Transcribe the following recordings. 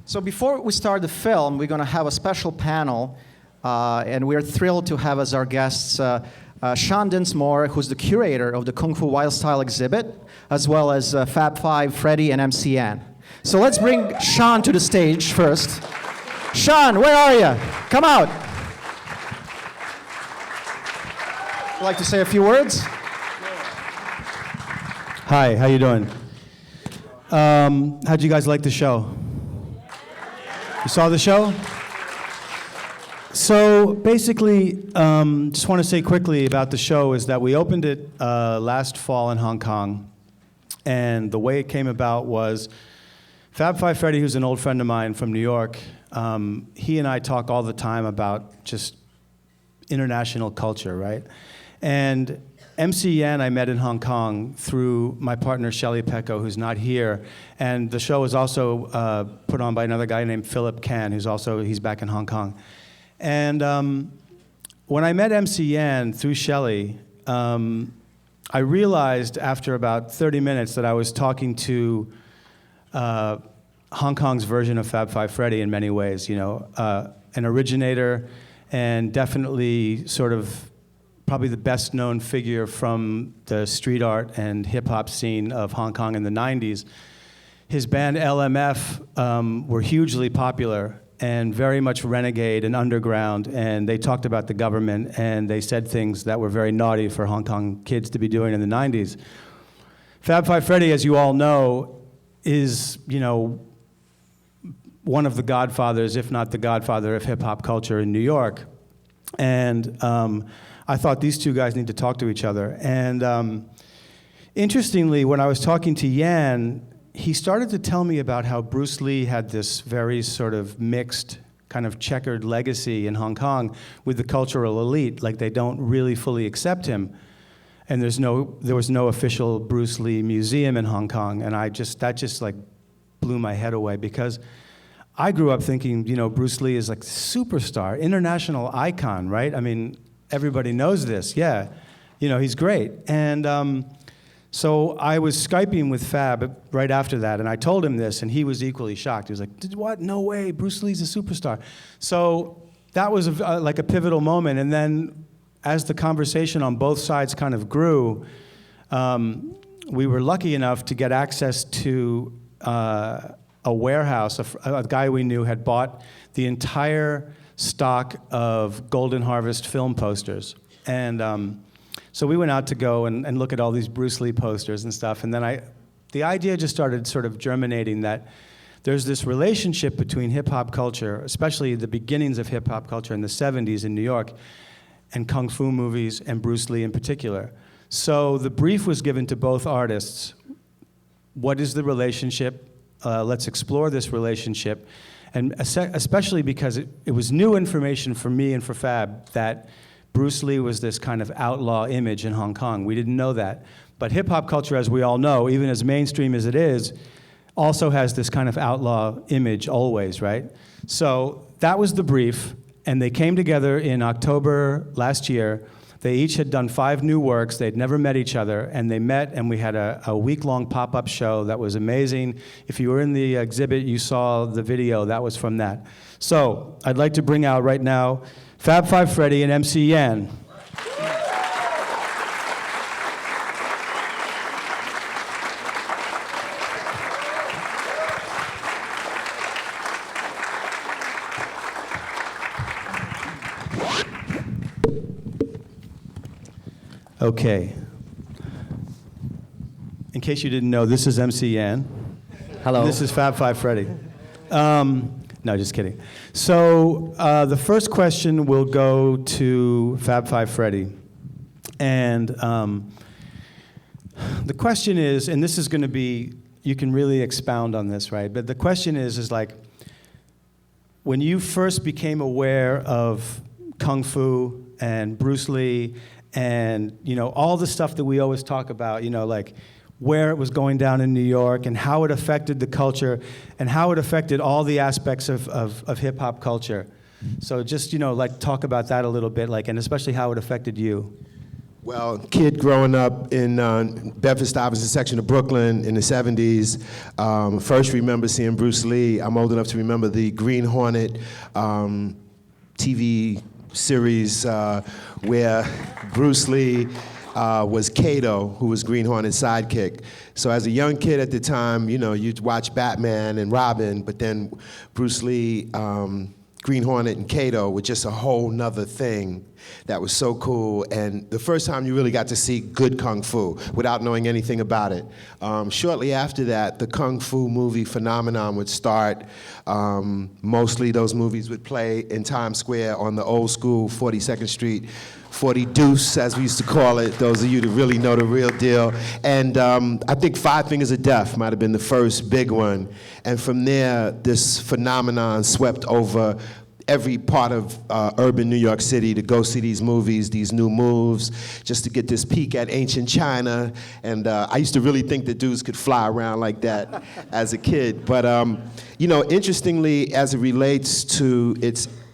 So before we start the film, we're going to have a special panel, and we're thrilled to have as our guests Sean Dinsmore, who's the curator of the Kung Fu Wild Style exhibit, as well as Fab Five, Freddy and MC Yan. So let's bring Sean to the stage first. Sean, where are you? Come out. Would you like to say a few words? Hi, how you doing? How'd you guys like the show? You saw the show? So basically, just want to say quickly about the show is that we opened it last fall in Hong Kong, and the way it came about was Fab Five Freddie, who's an old friend of mine from New York, he and I talk all the time about just international culture, right? And MC Yan I met in Hong Kong through my partner Shelly Pecco, who's not here, and the show was also put on by another guy named Philip Can, he's back in Hong Kong. And when I met MC Yan through Shelly, I realized after about 30 minutes that I was talking to Hong Kong's version of Fab Five Freddy in many ways, you know, an originator and definitely sort of probably the best known figure from the street art and hip hop scene of Hong Kong in the 90s. His band LMF were hugely popular and very much renegade and underground, and they talked about the government and they said things that were very naughty for Hong Kong kids to be doing in the 90s. Fab Five Freddy, as you all know, is, you know, one of the godfathers, if not the godfather of hip hop culture in New York. And I thought these two guys need to talk to each other. And interestingly, when I was talking to Yan, he started to tell me about how Bruce Lee had this very sort of mixed, kind of checkered legacy in Hong Kong with the cultural elite, like they don't really fully accept him. And there was no official Bruce Lee museum in Hong Kong, and that just like blew my head away, because I grew up thinking, you know, Bruce Lee is like superstar, international icon, right? I mean, everybody knows this, yeah. You know, he's great. And so I was Skyping with Fab right after that, and I told him this, and he was equally shocked. He was like, what? No way, Bruce Lee's a superstar. So that was like a pivotal moment. And then as the conversation on both sides kind of grew, we were lucky enough to get access to a warehouse. A guy we knew had bought the entire stock of Golden Harvest film posters. And so we went out to go and look at all these Bruce Lee posters and stuff. And then the idea just started sort of germinating that there's this relationship between hip-hop culture, especially the beginnings of hip-hop culture in the 70s in New York, and Kung Fu movies, and Bruce Lee in particular. So the brief was given to both artists. What is the relationship? Let's explore this relationship. And especially because it was new information for me and for Fab that Bruce Lee was this kind of outlaw image in Hong Kong. We didn't know that. But hip-hop culture, as we all know, even as mainstream as it is, also has this kind of outlaw image always, right? So that was the brief, and they came together in October last year. They each had done 5 new works. They'd never met each other, and they met, and we had a week-long pop-up show that was amazing. If you were in the exhibit, you saw the video. That was from that. So I'd like to bring out right now Fab Five Freddy and MC Yan. Okay. In case you didn't know, this is MC Yan. Hello. This is Fab Five Freddy. No, just kidding. So the first question will go to Fab Five Freddy. And the question is, and this is going to be, you can really expound on this, right? But the question is like, when you first became aware of Kung Fu and Bruce Lee and, you know, all the stuff that we always talk about, you know, like where it was going down in New York and how it affected the culture and how it affected all the aspects of hip-hop culture. So just, you know, like talk about that a little bit, like, and especially how it affected you. Well, kid growing up in Bedford-Stuyvesant section of Brooklyn in the 70s, first remember seeing Bruce Lee. I'm old enough to remember the Green Hornet TV series where Bruce Lee was Kato, who was Green Hornet's sidekick. So as a young kid at the time, you know, you'd watch Batman and Robin, but then Bruce Lee, Green Hornet and Kato were just a whole nother thing that was so cool. And the first time you really got to see good Kung Fu without knowing anything about it. Shortly after that, the Kung Fu movie phenomenon would start. Mostly those movies would play in Times Square on the old school 42nd Street 40 Deuce, as we used to call it, those of you that really know the real deal. And I think Five Fingers of Death might have been the first big one. And from there, this phenomenon swept over every part of urban New York City to go see these movies, these new moves, just to get this peek at ancient China. And I used to really think that dudes could fly around like that as a kid. But, you know, interestingly, as it relates to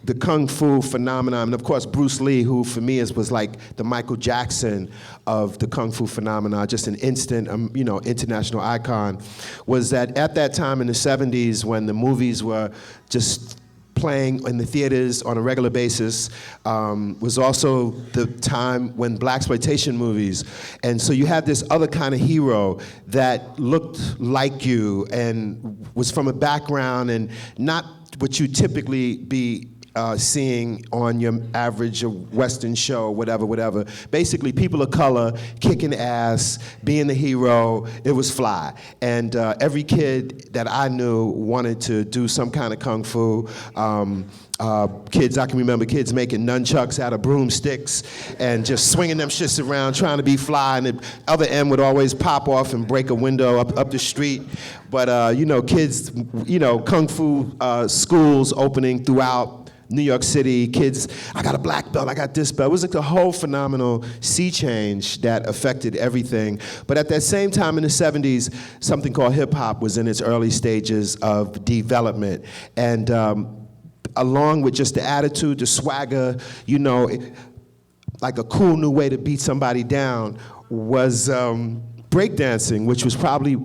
the Kung Fu phenomenon, and of course Bruce Lee, who for me was like the Michael Jackson of the Kung Fu phenomenon, just an instant, you know, international icon, was that at that time in the 70s when the movies were just playing in the theaters on a regular basis, was also the time when blaxploitation movies, and so you had this other kind of hero that looked like you and was from a background and not what you typically be seeing on your average Western show, whatever. Basically, people of color kicking ass, being the hero, it was fly. And every kid that I knew wanted to do some kind of Kung Fu. I can remember kids making nunchucks out of broomsticks and just swinging them shits around, trying to be fly, and the other end would always pop off and break a window up the street. But, you know, kids, you know, Kung Fu schools opening throughout New York City, kids, I got a black belt, I got this belt. It was like a whole phenomenal sea change that affected everything. But at that same time in the 70s, something called hip hop was in its early stages of development. And along with just the attitude, the swagger, you know, like a cool new way to beat somebody down was breakdancing, which was probably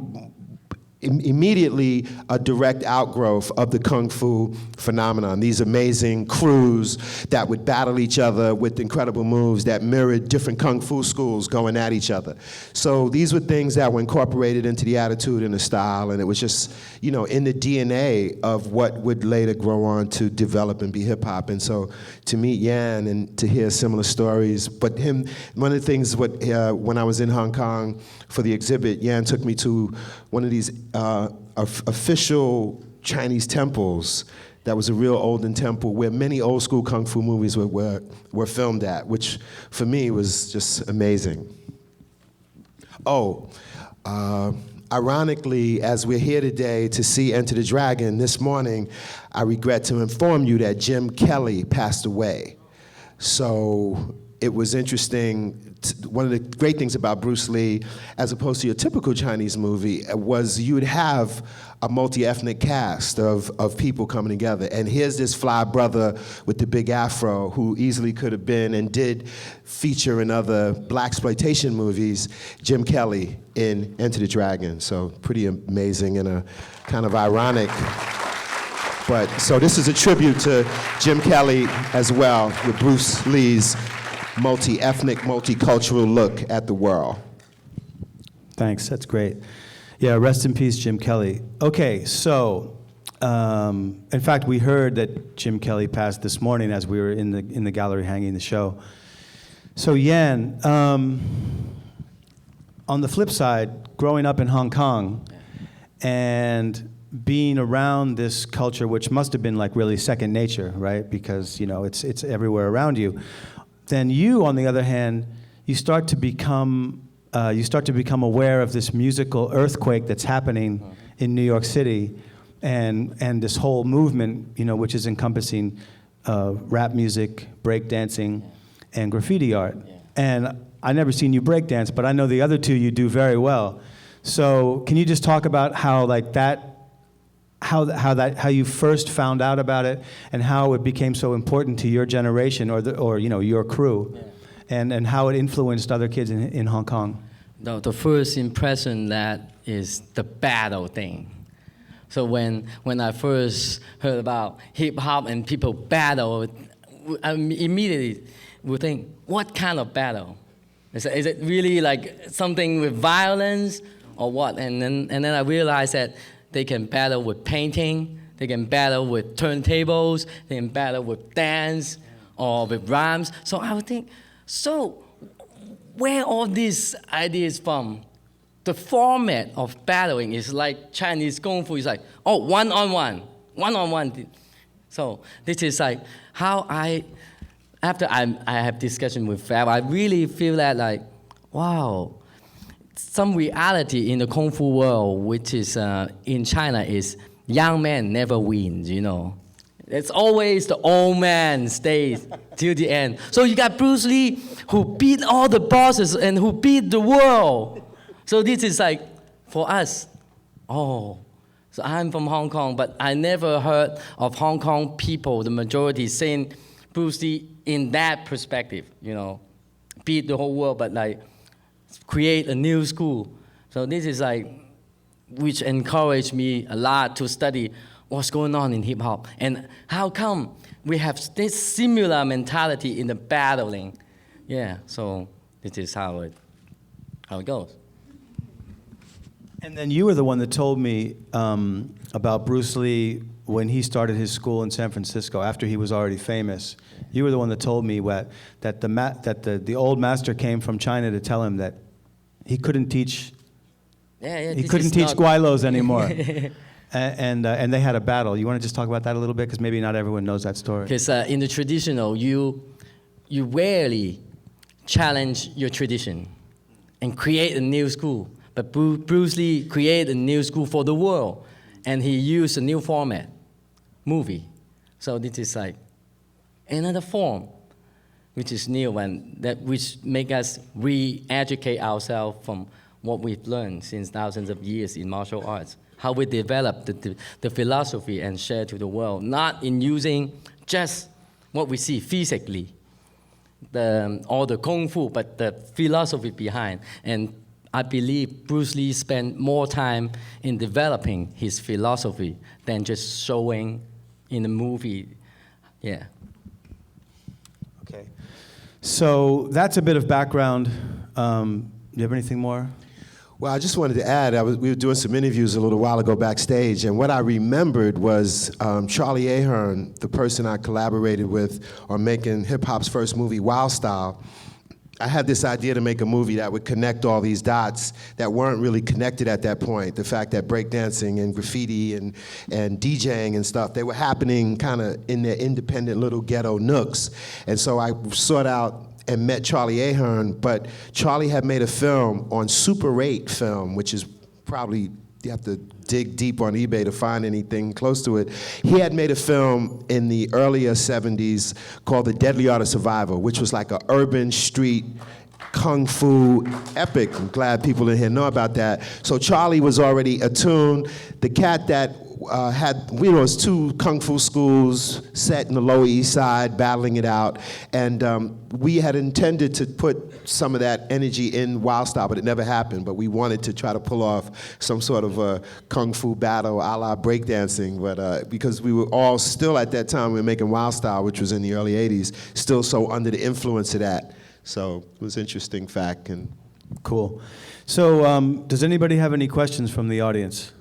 immediately a direct outgrowth of the Kung Fu phenomenon. These amazing crews that would battle each other with incredible moves that mirrored different Kung Fu schools going at each other. So these were things that were incorporated into the attitude and the style, and it was just, you know, in the DNA of what would later grow on to develop and be hip hop. And so to meet Yan and to hear similar stories, but one of the things when I was in Hong Kong for the exhibit, Yan took me to one of these official Chinese temples that was a real olden temple where many old school Kung Fu movies were filmed at, which for me was just amazing. Ironically, as we're here today to see Enter the Dragon, this morning, I regret to inform you that Jim Kelly passed away. So it was interesting. One of the great things about Bruce Lee, as opposed to your typical Chinese movie, was you would have a multi-ethnic cast of people coming together. And here's this fly brother with the big afro who easily could have been and did feature in other blaxploitation movies, Jim Kelly in Enter the Dragon. So pretty amazing and a kind of ironic. But so this is a tribute to Jim Kelly as well, with Bruce Lee's multi-ethnic, multicultural look at the world. Thanks, that's great. Yeah, rest in peace, Jim Kelly. Okay, so, in fact, we heard that Jim Kelly passed this morning as we were in the gallery hanging the show. So Yan, on the flip side, growing up in Hong Kong and being around this culture, which must have been like really second nature, right? Because, you know, it's everywhere around you. Then you, on the other hand, you start to become aware of this musical earthquake that's happening in New York City, and this whole movement, you know, which is encompassing rap music, breakdancing, and graffiti art. Yeah. And I never seen you breakdance, but I know the other two you do very well. So can you just talk about how how you first found out about it and how it became so important to your generation or you know, your crew, and how it influenced other kids in Hong Kong? The first impression that is the battle thing. So when I first heard about hip hop and people battle, I immediately would think, what kind of battle? Is it really like something with violence or what? And then I realized that they can battle with painting, they can battle with turntables, they can battle with dance or with rhymes. So I would think, so where all these ideas from? The format of battling is like Chinese Kung Fu. It's like, oh, one-on-one. So this is like how after I have discussion with Fab, I really feel that like, wow, some reality in the Kung Fu world, which is in China, is young man never wins, you know. It's always the old man stays till the end. So you got Bruce Lee who beat all the bosses and who beat the world. So this is like, for us, oh, so I'm from Hong Kong, but I never heard of Hong Kong people, the majority, saying Bruce Lee in that perspective, you know, beat the whole world, but like create a new school. So this is like, which encouraged me a lot to study what's going on in hip hop and how come we have this similar mentality in the battling. Yeah, so this is how it goes. And then you were the one that told me about Bruce Lee when he started his school in San Francisco after he was already famous. You were the one that told me that the old master came from China to tell him that he couldn't teach he couldn't teach Guailos anymore. And they had a battle. You want to just talk about that a little bit, because maybe not everyone knows that story. Because in the traditional, you rarely challenge your tradition and create a new school. But Bruce Lee created a new school for the world, and he used a new format, movie. So this is like another form, which is new and which make us re-educate ourselves from what we've learned since thousands of years in martial arts. How we develop the philosophy and share to the world, not in using just what we see physically, or the kung fu, but the philosophy behind. And I believe Bruce Lee spent more time in developing his philosophy than just showing in the movie. Yeah. Okay. So that's a bit of background. Do you have anything more? Well, I just wanted to add, we were doing some interviews a little while ago backstage, and what I remembered was Charlie Ahern, the person I collaborated with on making hip-hop's first movie, Wild Style. I had this idea to make a movie that would connect all these dots that weren't really connected at that point. The fact that breakdancing and graffiti and DJing and stuff, they were happening kind of in their independent little ghetto nooks. And so I sought out and met Charlie Ahern, but Charlie had made a film on Super 8 film, which is probably, you have to dig deep on eBay to find anything close to it. He had made a film in the earlier 70s called The Deadly Art of Survival, which was like an urban street kung fu epic. I'm glad people in here know about that. So Charlie was already attuned. The cat that had, it was 2 kung fu schools set in the Lower East Side, battling it out, and we had intended to put some of that energy in Wild Style, but it never happened. But we wanted to try to pull off some sort of a kung fu battle a la breakdancing, but because we were all still at that time, we were making Wild Style, which was in the early 80s, still so under the influence of that. So it was an interesting fact. And cool. So does anybody have any questions from the audience?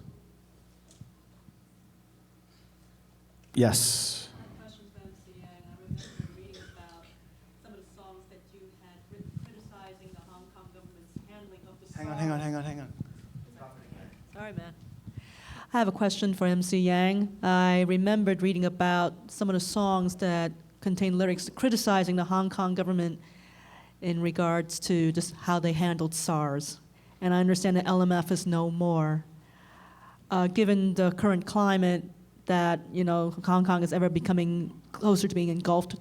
Yes. My question for MC Yan. I remember reading about some of the songs that you had written criticizing the Hong Kong government's handling of the Hang on. Sorry, man. I have a question for MC Yang. I remembered reading about some of the songs that contain lyrics criticizing the Hong Kong government in regards to just how they handled SARS. And I understand that LMF is no more. Given the current climate, that Hong Kong is ever becoming closer to being engulfed,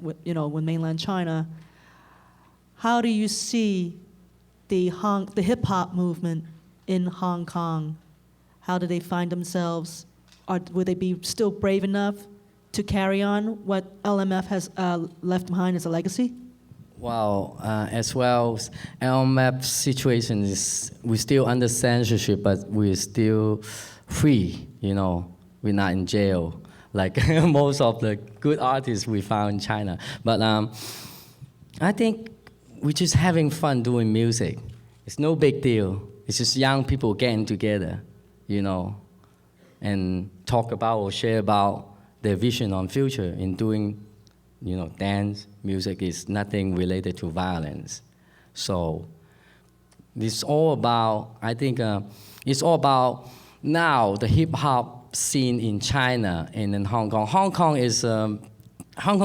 with mainland China. How do you see the hip hop movement in Hong Kong? How do they find themselves? Will they be still brave enough to carry on what LMF has left behind as a legacy? Well, as well, our map situation is we're still under censorship, but we're still free. You know, we're not in jail like most of the good artists we found in China. But I think we're just having fun doing music. It's no big deal. It's just young people getting together, you know, and talk about or share about their vision on future in doing, you know, dance, music is nothing related to violence. So it's all about, I think it's all about now the hip hop scene in China and in Hong Kong. Hong Kong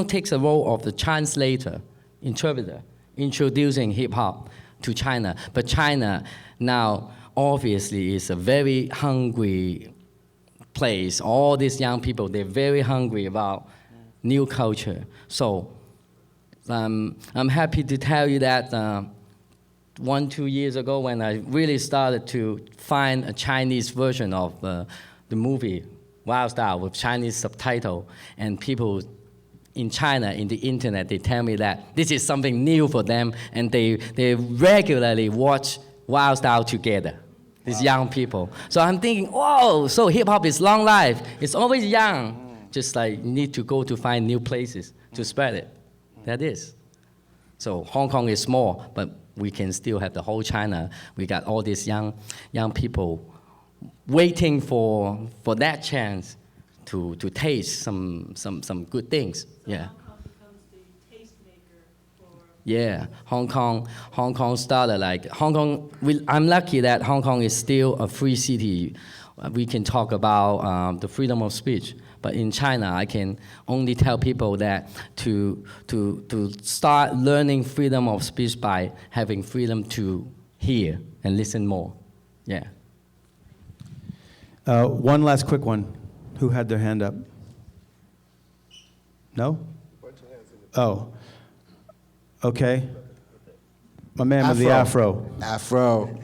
takes the role of the translator, interpreter, introducing hip hop to China. But China now obviously is a very hungry place. All these young people, they're very hungry about new culture. So I'm happy to tell you that 1-2 years ago when I really started to find a Chinese version of the movie Wild Style with Chinese subtitle, and people in China, in the internet, they tell me that this is something new for them, and they regularly watch Wild Style together, these young people. So I'm thinking, whoa, so hip-hop is long life. It's always young. Just like you need to go to find new places to spread it. That is. So Hong Kong is small, but we can still have the whole China. We got all these young people waiting for that chance to taste some good things. Yeah. Hong Kong becomes the tastemaker for. Yeah, Hong Kong started like Hong Kong. I'm lucky that Hong Kong is still a free city. We can talk about the freedom of speech. But in China, I can only tell people that to start learning freedom of speech by having freedom to hear and listen more. Yeah. One last quick one. Who had their hand up? No? Oh. Okay. My man with the afro. Afro.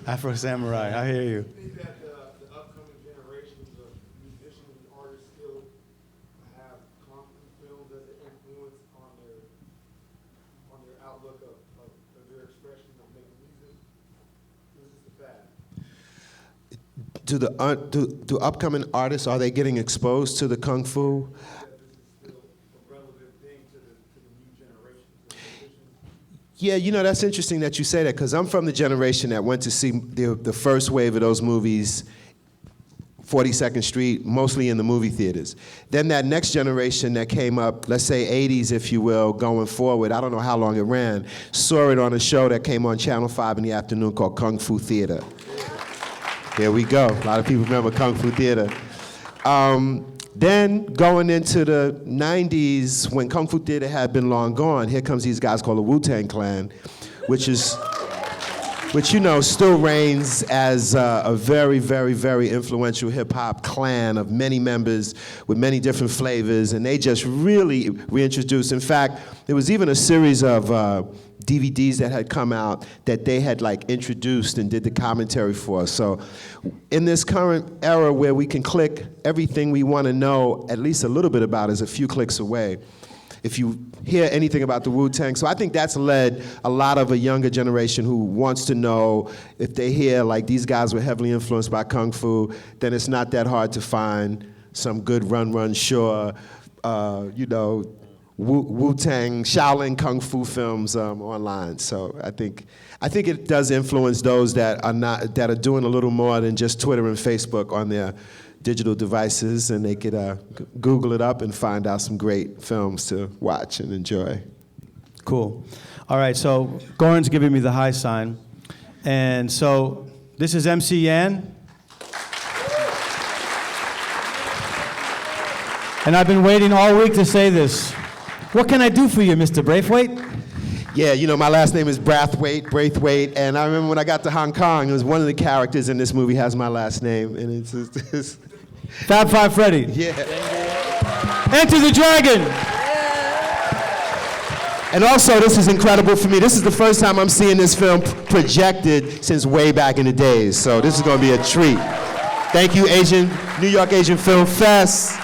Afro Samurai, I hear you. I think that the upcoming generations of musicians and artists still have Kung Fu films as an influence on their outlook of their expression of making music. This is the fact. Do upcoming artists, are they getting exposed to the Kung Fu? Yeah, you know, that's interesting that you say that, because I'm from the generation that went to see the first wave of those movies, 42nd Street, mostly in the movie theaters. Then that next generation that came up, let's say 80s, if you will, going forward, I don't know how long it ran, saw it on a show that came on Channel 5 in the afternoon called Kung Fu Theater. Here we go. A lot of people remember Kung Fu Theater. Then going into the 90s, when Kung Fu Theater had been long gone, here comes these guys called the Wu-Tang Clan, which you know still reigns as a very, very, very influential hip-hop clan of many members with many different flavors, and they just really reintroduced. In fact, there was even a series of DVDs that had come out that they had like introduced and did the commentary for. So in this current era where we can click everything we want to know at least a little bit about is a few clicks away. If you hear anything about the Wu-Tang, so I think that's led a lot of a younger generation who wants to know if they hear like these guys were heavily influenced by Kung Fu, then it's not that hard to find some good Run Shaw, you know, Wu-Tang, Shaolin Kung Fu films online. So I think it does influence those that are doing a little more than just Twitter and Facebook on their digital devices, and they could Google it up and find out some great films to watch and enjoy. Cool. All right, so Goran's giving me the high sign. And so this is MC Yan. And I've been waiting all week to say this. What can I do for you, Mr. Braithwaite? Yeah, you know, my last name is Braithwaite, and I remember when I got to Hong Kong, it was one of the characters in this movie has my last name, and it's Fab Five Freddie. yeah. Enter the Dragon. And also, this is incredible for me. This is the first time I'm seeing this film projected since way back in the days, so this is going to be a treat. Thank you, New York Asian Film Fest.